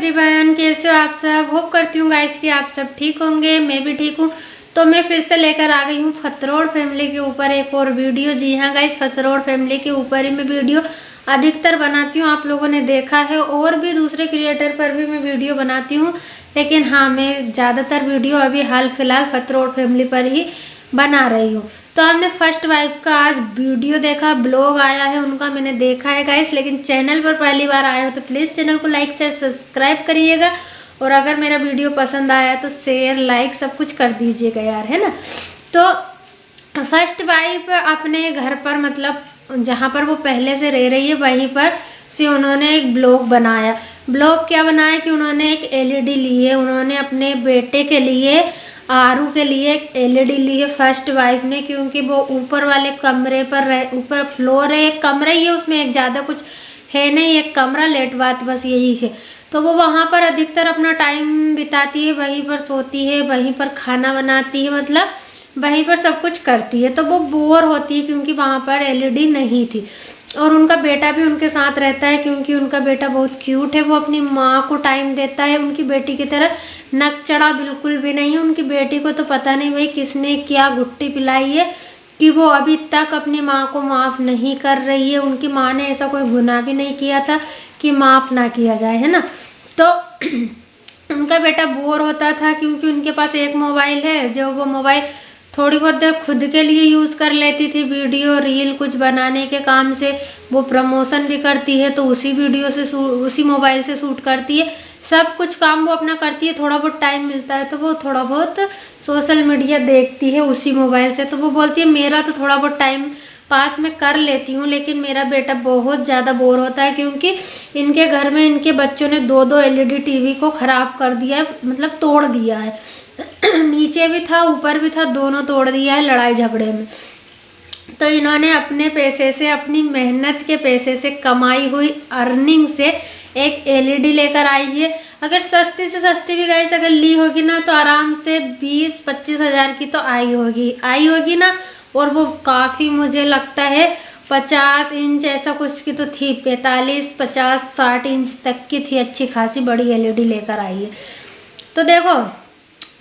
Everyone, कैसे हो आप सब। होप करती हूँ गाइस कि आप सब ठीक होंगे, मैं भी ठीक हूँ। तो मैं फिर से लेकर आ गई हूँ फतरोड़ फैमिली के ऊपर एक और वीडियो। जी हाँ गाइस, फतरोड़ फैमिली के ऊपर ही मैं वीडियो अधिकतर बनाती हूँ, आप लोगों ने देखा है। और भी दूसरे क्रिएटर पर भी मैं वीडियो बनाती हूँ, लेकिन हाँ, मैं ज़्यादातर वीडियो अभी हाल फिलहाल फतरोड़ फैमिली पर ही बना रही हूँ। तो हमने फर्स्ट वाइफ का आज वीडियो देखा, ब्लॉग आया है उनका, मैंने देखा है गाइस। लेकिन चैनल पर पहली बार आए हो तो प्लीज़ चैनल को लाइक शेयर सब्सक्राइब करिएगा। और अगर मेरा वीडियो पसंद आया तो शेयर लाइक सब कुछ कर दीजिएगा यार, है ना। तो फर्स्ट वाइफ अपने घर पर, मतलब जहाँ पर वो पहले से रह रही है वहीं पर से उन्होंने एक ब्लॉग बनाया। ब्लॉग क्या बनाया कि उन्होंने एक एलईडी ली है, उन्होंने अपने बेटे के लिए, आरू के लिए एक एलईडी ली है फर्स्ट वाइफ ने, क्योंकि वो ऊपर वाले कमरे पर ऊपर फ्लोर है, एक कमरा ही है उसमें, एक ज़्यादा कुछ है नहीं, एक कमरा लेट बात बस यही है। तो वो वहाँ पर अधिकतर अपना टाइम बिताती है, वहीं पर सोती है, वहीं पर खाना बनाती है, मतलब वहीं पर सब कुछ करती है। तो वो बोर होती है क्योंकि वहाँ पर एलईडी नहीं थी। और उनका बेटा भी उनके साथ रहता है क्योंकि उनका बेटा बहुत क्यूट है, वो अपनी माँ को टाइम देता है। उनकी बेटी की तरह नक चढ़ा बिल्कुल भी नहीं है। उनकी बेटी को तो पता नहीं भाई किसने क्या गुट्टी पिलाई है कि वो अभी तक अपनी माँ को माफ़ नहीं कर रही है। उनकी माँ ने ऐसा कोई गुनाह भी नहीं किया था कि माफ़ ना किया जाए, है ना। तो उनका बेटा बोर होता था क्योंकि उनके पास एक मोबाइल है, जो वो मोबाइल थोड़ी बहुत देर खुद के लिए यूज़ कर लेती थी, वीडियो रील कुछ बनाने के काम से। वो प्रमोशन भी करती है तो उसी वीडियो से उसी मोबाइल से शूट करती है, सब कुछ काम वो अपना करती है। थोड़ा बहुत टाइम मिलता है तो वो थोड़ा बहुत सोशल मीडिया देखती है उसी मोबाइल से। तो वो बोलती है मेरा तो थोड़ा बहुत टाइम पास में कर लेती हूँ, लेकिन मेरा बेटा बहुत ज़्यादा बोर होता है क्योंकि इनके घर में इनके बच्चों ने दो एलईडी टीवी को ख़राब कर दिया है, मतलब तोड़ दिया है। नीचे भी था ऊपर भी था, दोनों तोड़ दिया है लड़ाई झगड़े में। तो इन्होंने अपने पैसे से, अपनी मेहनत के पैसे से, कमाई हुई अर्निंग से एक एलईडी लेकर आई है। अगर सस्ती से सस्ती भी गाइस अगर ली होगी ना तो आराम से 20-25 हज़ार की तो आई होगी ना। और वो काफ़ी, मुझे लगता है 50 इंच ऐसा कुछ की तो थी, 45, 50, 60 इंच तक की थी, अच्छी खासी बड़ी एलईडी लेकर आई है। तो देखो,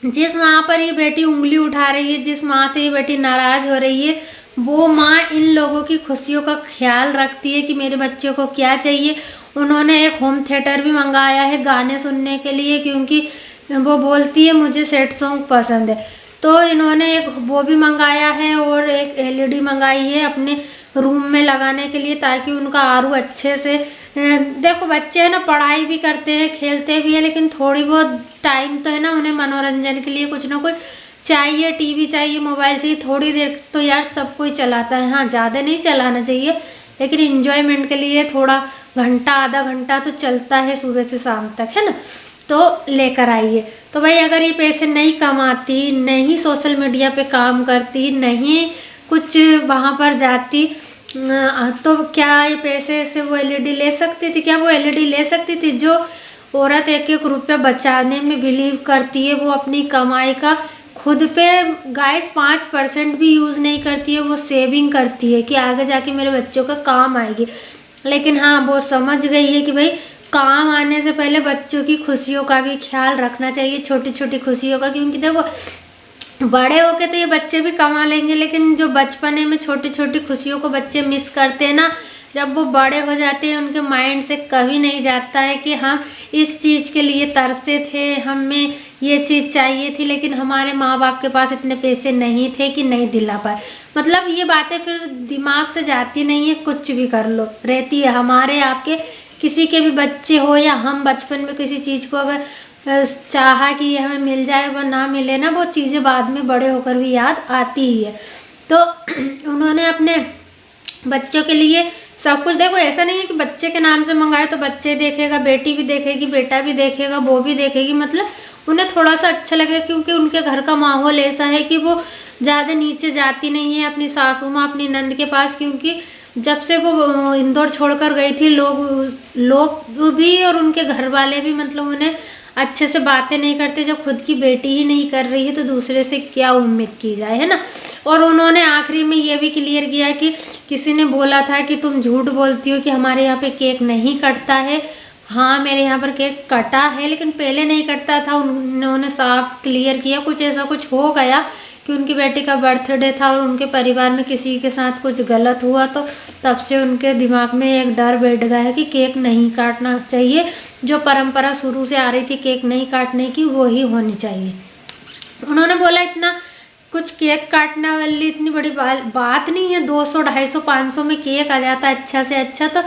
जिस माँ पर ये बेटी उंगली उठा रही है, जिस माँ से ये बेटी नाराज़ हो रही है, वो माँ इन लोगों की खुशियों का ख्याल रखती है कि मेरे बच्चों को क्या चाहिए। उन्होंने एक होम थिएटर भी मंगाया है गाने सुनने के लिए, क्योंकि वो बोलती है मुझे सैड सॉन्ग पसंद है। तो इन्होंने एक वो भी मंगाया है और एक एलईडी मंगाई है अपने रूम में लगाने के लिए, ताकि उनका आरू अच्छे से, देखो बच्चे हैं ना, पढ़ाई भी करते हैं, खेलते भी हैं, लेकिन थोड़ी बहुत टाइम तो है ना उन्हें मनोरंजन के लिए कुछ ना कुछ चाहिए, टीवी चाहिए, मोबाइल चाहिए। थोड़ी देर तो यार सब कोई चलाता है, हाँ ज़्यादा नहीं चलाना चाहिए, लेकिन इंजॉयमेंट के लिए थोड़ा घंटा आधा घंटा तो चलता है सुबह से शाम तक, है ना। तो लेकर आइए। तो भाई अगर ये पैसे नहीं कमाती, नहीं सोशल मीडिया पे काम करती, नहीं कुछ वहाँ पर जाती, तो क्या ये पैसे से वो एलईडी ले सकती थी? क्या वो एलईडी ले सकती थी? जो औरत एक एक रुपया बचाने में बिलीव करती है, वो अपनी कमाई का खुद पे गाइस 5% भी यूज़ नहीं करती है, वो सेविंग करती है कि आगे जाके मेरे बच्चों का काम आएगी। लेकिन हाँ, वो समझ गई है कि भाई काम आने से पहले बच्चों की खुशियों का भी ख्याल रखना चाहिए, छोटी छोटी खुशियों का। क्योंकि देखो बड़े होके तो ये बच्चे भी कमा लेंगे, लेकिन जो बचपने में छोटी छोटी खुशियों को बच्चे मिस करते हैं ना, जब वो बड़े हो जाते हैं उनके माइंड से कभी नहीं जाता है कि हम इस चीज़ के लिए तरसे थे, हमें ये चीज़ चाहिए थी, लेकिन हमारे माँ बाप के पास इतने पैसे नहीं थे कि नहीं दिला पाए। मतलब ये बातें फिर दिमाग से जाती नहीं है, कुछ भी कर लो रहती है। हमारे आपके किसी के भी बच्चे हो या हम बचपन में किसी चीज़ को अगर चाहा कि ये हमें मिल जाए, वो ना मिले ना, वो चीज़ें बाद में बड़े होकर भी याद आती ही है। तो उन्होंने अपने बच्चों के लिए सब कुछ, देखो ऐसा नहीं है कि बच्चे के नाम से मंगाए तो बच्चे देखेगा, बेटी भी देखेगी, बेटा भी देखेगा, वो भी देखेगी, मतलब उन्हें थोड़ा सा अच्छा लगे। क्योंकि उनके घर का माहौल ऐसा है कि वो ज़्यादा नीचे जाती नहीं है अपनी सासू माँ, अपनी नंद के पास। क्योंकि जब से वो इंदौर छोड़कर गई थी, लोग भी और उनके घर वाले भी, मतलब उन्हें अच्छे से बातें नहीं करते। जब खुद की बेटी ही नहीं कर रही है तो दूसरे से क्या उम्मीद की जाए, है ना। और उन्होंने आखिरी में ये भी क्लियर किया कि किसी ने बोला था कि तुम झूठ बोलती हो कि हमारे यहाँ पे केक नहीं कटता है, हाँ मेरे यहाँ पर केक कटा है, लेकिन पहले नहीं कटता था, उन्होंने साफ क्लियर किया कुछ ऐसा कुछ हो गया कि उनकी बेटी का बर्थडे था और उनके परिवार में किसी के साथ कुछ गलत हुआ, तो तब से उनके दिमाग में एक डर बैठ गया है कि केक नहीं काटना चाहिए। जो परंपरा शुरू से आ रही थी केक नहीं काटने की, वो ही होनी चाहिए। उन्होंने बोला इतना कुछ केक काटने वाली इतनी बड़ी बात नहीं है, 200 250 500 में केक आ जाता है अच्छा से अच्छा, तो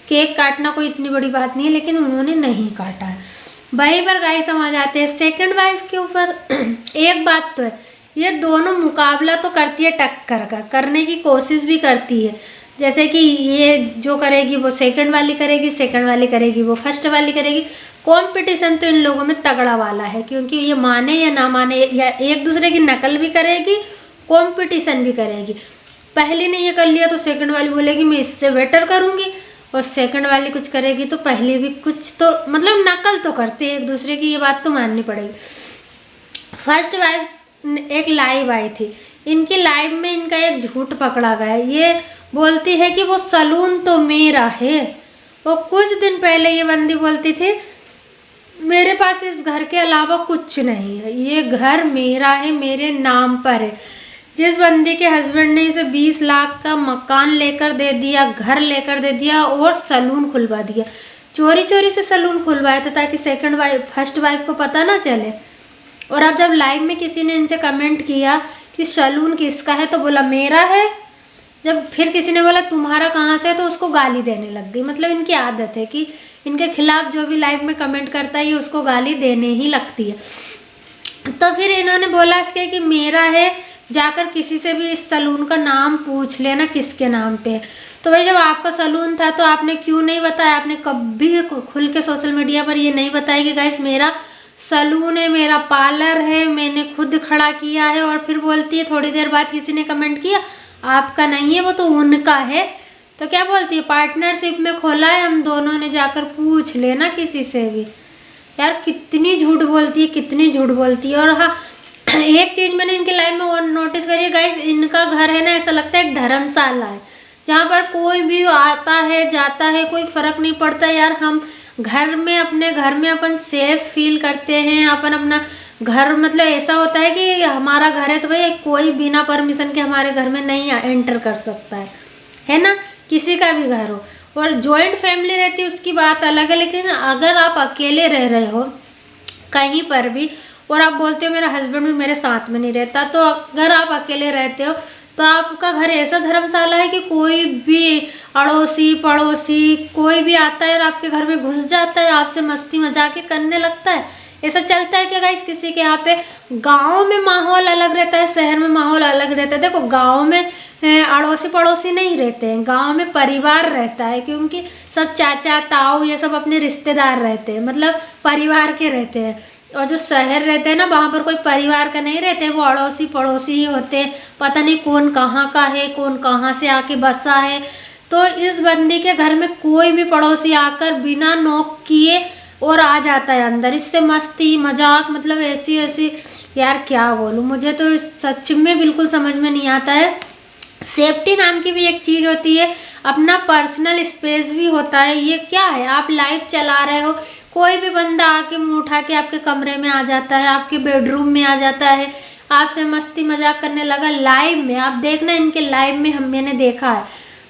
केक काटना कोई इतनी बड़ी बात नहीं है, लेकिन उन्होंने नहीं काटा है। वहीं पर गाइस हम आ जाते हैं सेकंड वाइफ के ऊपर। एक बात तो है, ये दोनों मुकाबला तो करती है टक्कर का, करने की कोशिश भी करती है, जैसे कि ये जो करेगी वो सेकंड वाली करेगी, सेकंड वाली करेगी वो फर्स्ट वाली करेगी। कंपटीशन तो इन लोगों में तगड़ा वाला है, क्योंकि ये माने या ना माने या एक दूसरे की नकल भी करेगी, कंपटीशन भी करेगी। पहली ने ये कर लिया तो सेकंड वाली बोलेगी मैं इससे बेटर करूँगी, और सेकंड वाली कुछ करेगी तो पहले भी कुछ तो मतलब नकल तो करते हैं एक दूसरे की, ये बात तो माननी पड़ेगी। फर्स्ट वाइफ एक लाइव आई थी, इनकी लाइव में इनका एक झूठ पकड़ा गया। ये बोलती है कि वो सलून तो मेरा है, और कुछ दिन पहले ये बंदी बोलती थी मेरे पास इस घर के अलावा कुछ नहीं है, ये घर मेरा है, मेरे नाम पर है। जिस बंदी के हस्बैंड ने इसे 20 लाख का मकान लेकर दे दिया, घर लेकर दे दिया और सलून खुलवा दिया, चोरी चोरी से सलून खुलवाया था ताकि सेकंड वाइफ फर्स्ट वाइफ को पता ना चले। और अब जब लाइव में किसी ने इनसे कमेंट किया कि सलून किसका है, तो बोला मेरा है। जब फिर किसी ने बोला तुम्हारा कहाँ से है, तो उसको गाली देने लग गई। मतलब इनकी आदत है कि इनके खिलाफ जो भी लाइव में कमेंट करता है ये उसको गाली देने ही लगती है। तो फिर इन्होंने बोला इसके कि मेरा है, जाकर किसी से भी इस सलून का नाम पूछ लेना किसके नाम पे। तो भाई जब आपका सलून था तो आपने क्यों नहीं बताया? आपने कभी खुल के सोशल मीडिया पर ये नहीं बताया कि गाइस मेरा सलून है, मेरा पार्लर है, मैंने खुद खड़ा किया है। और फिर बोलती है थोड़ी देर बाद किसी ने कमेंट किया आपका नहीं है, वो तो उनका है। तो क्या बोलती है पार्टनरशिप में खोला है, हम दोनों ने, जाकर पूछ लेना किसी से भी। यार कितनी झूठ बोलती है, कितनी झूठ बोलती है। और हाँ एक चीज़ मैंने इनके लाइफ में नोटिस करी है गाइस, इनका घर है ना ऐसा लगता है एक धर्मशाला है, जहाँ पर कोई भी आता है जाता है, कोई फ़र्क नहीं पड़ता। यार हम घर में अपने घर में अपन सेफ फील करते हैं, अपन अपना घर मतलब ऐसा होता है कि हमारा घर है तो भाई कोई बिना परमिशन के हमारे घर में नहीं एंटर कर सकता है ना, किसी का भी घर हो। और जॉइंट फैमिली रहती है उसकी बात अलग है, लेकिन अगर आप अकेले रह रहे हो कहीं पर भी और आप बोलते हो मेरा हस्बैंड भी मेरे साथ में नहीं रहता, तो अगर आप अकेले रहते हो तो आपका घर ऐसा धर्मशाला है कि कोई भी अड़ोसी पड़ोसी कोई भी आता है और आपके घर में घुस जाता है, आपसे मस्ती मजाक करने लगता है। ऐसा चलता है कि गाइस किसी के यहाँ पे गांव में माहौल अलग रहता है, शहर में माहौल अलग रहता है। देखो गांव में अड़ोसी पड़ोसी नहीं रहते हैं, गांव में परिवार रहता है, क्योंकि सब चाचा ताऊ ये सब अपने रिश्तेदार रहते हैं, मतलब परिवार के रहते हैं। और जो शहर रहते हैं ना वहाँ पर कोई परिवार का नहीं रहते, वो अड़ोसी पड़ोसी ही होते हैं, पता नहीं कौन कहाँ का है, कौन कहाँ से आके बसा है। तो इस बंदी के घर में कोई भी पड़ोसी आकर बिना नॉक किए और आ जाता है अंदर, इससे मस्ती मजाक मतलब ऐसी ऐसी, यार क्या बोलूँ, मुझे तो सच में बिल्कुल समझ में नहीं आता है। सेफ्टी नाम की भी एक चीज़ होती है, अपना पर्सनल स्पेस भी होता है। ये क्या है, आप लाइव चला रहे हो, कोई भी बंदा आके मुंह उठा के आपके कमरे में आ जाता है, आपके बेडरूम में आ जाता है, आपसे मस्ती मजाक करने लगा लाइव में। आप देखना इनके लाइव में मैंने देखा है।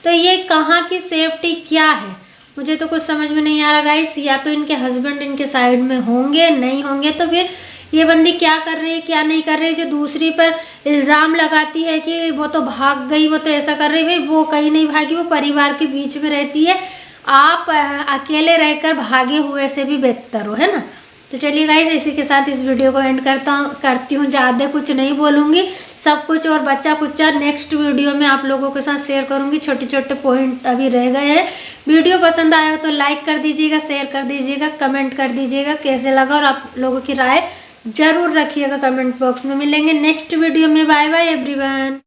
तो ये कहाँ की सेफ्टी क्या है, मुझे तो कुछ समझ में नहीं आ रहा गाइस। या तो इनके हस्बैंड इनके साइड में होंगे, नहीं होंगे तो फिर ये बंदी क्या कर रही है क्या नहीं कर रही है, जो दूसरी पर इल्ज़ाम लगाती है कि वो तो भाग गई, वो तो ऐसा कर रही है। भाई वो कहीं नहीं भागी, वो परिवार के बीच में रहती है। आप अकेले रहकर भागे हुए से भी बेहतर हो, है ना। तो चलिए गाइस इसी के साथ इस वीडियो को एंड करती हूँ। ज़्यादा कुछ नहीं बोलूँगी, सब कुछ और बच्चा कुच्चा नेक्स्ट वीडियो में आप लोगों के साथ शेयर करूँगी। छोटे छोटे पॉइंट अभी रह गए हैं। वीडियो पसंद आया हो तो लाइक कर दीजिएगा, शेयर कर दीजिएगा, कमेंट कर दीजिएगा कैसे लगा, और आप लोगों की राय ज़रूर रखिएगा कमेंट बॉक्स में। मिलेंगे नेक्स्ट वीडियो में। Bye bye everyone.